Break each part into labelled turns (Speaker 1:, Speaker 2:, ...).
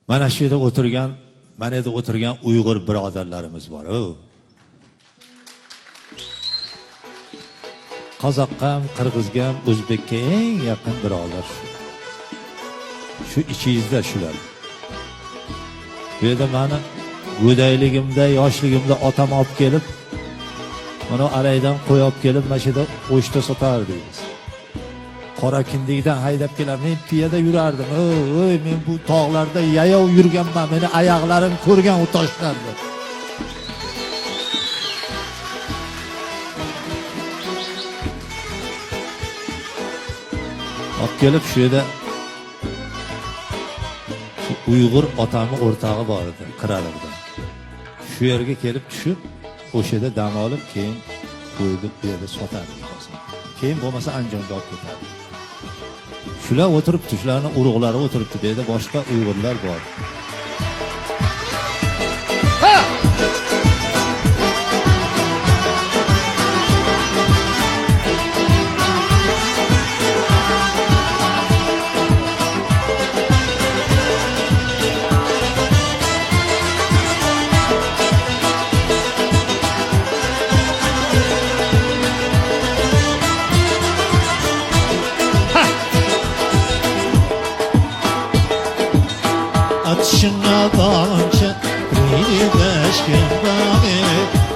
Speaker 1: Mana shu yerda o'tirgan, mana yerda o'tirgan Uyg'ur birodarlarimiz bor. Qozoqqa ham, Qirg'izga ham, O'zbekka eng yaqin birodar. Shu ichingizda shular. Bu yerda meni go'dayligimda, yoshligimda otam olib kelib, mana alaydan qo'y olib kelib, mana shu yerda o'shda sotardik. Qora kindigidan haydab kelib, men piyoda yurardim. Oy, men bu tog'larda yayov yurganman, meni oyoqlarim ko'rgan u toshlarni. Olib kelib shu yerda Uyg'ur otamning o'rtog'i bor edi, Qiraliqda. Shu yerga kelib tushib, o'sha yerda dam olib, keyin qo'yib bu yerda sotardik. Keyin bo'lmasa Andijonga olib ketardi. Shular o'tiribdi, shularning urug'lari o'tiribdi, bu yerda boshqa Uyg'urlar bor. Atışına bağlanca beni beşkirim bağlı,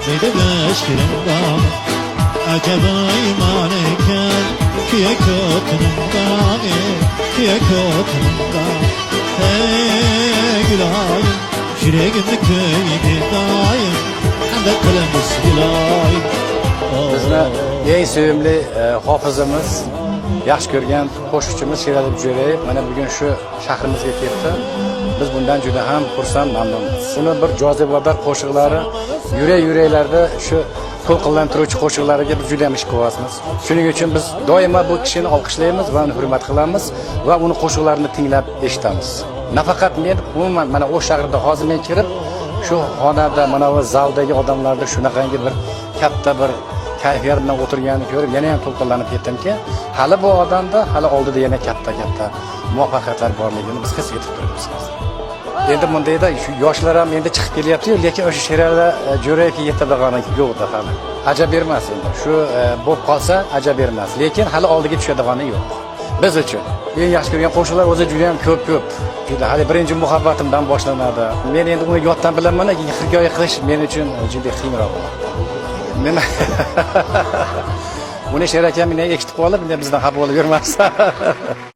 Speaker 1: beni beşkirim bağlı. Acaba iman eken kiye kötünüm bağlı, kiye kötünüm bağlı. Hey gülayım, yüreğimde köyde dayım, hem de kılımız gülayım.
Speaker 2: Bizni eng sevimli hofizimiz, yaxshi ko'rgan qo'shiqchimiz Sherali Jo'rayev mana bugun shu shahrimizga keldi. Biz bundan juda ham xursand, mamnunmiz. Uni bir jozibador qo'shiqlari, yurak-yuraklarda shu to'lqinlantiruvchi qo'shiqlariga biz juda ham ish qilyapmiz. Shuning uchun biz doimo bu kishini olqishlaymiz va uni hurmat qilamiz va uni qo'shiqlarini tinglab eshitamiz. Nafaqat men, umuman mana o'sha shaharda hozir men kirib, shu xonada, mana bu zaldagi odamlarda shunaqangi bir katta bir kayfiyat bilan o'tirganini ko'rib, yana ham to'lqinlanib ketdimki, hali bu odamda hali oldida yana katta muvaffaqiyatlar borligini biz his etib turibmiz. Endi bundayda shu yoshlar ham endi chiqib kelyapti-yu, lekin o'sha Sherali Jo'rayevga yetadigan yo'qdi hali. Ajab bermas endi. Shu bo'lib qolsa ajab bermas, lekin hali oldiga tushadigani yo'q. Biz uchun eng yaxshi ko'rgan qo'shiqlar o'zi juda ham ko'p. Juda hali birinchi muhabbatimdan boshlanadi. Men endi uni yoddan bilaman, lekin hikoya qilish men uchun juda qiyinroq bo'ladi. Men buni Sher aka meni eshitib qolib, bizdan xafa bo'lib yurmasa.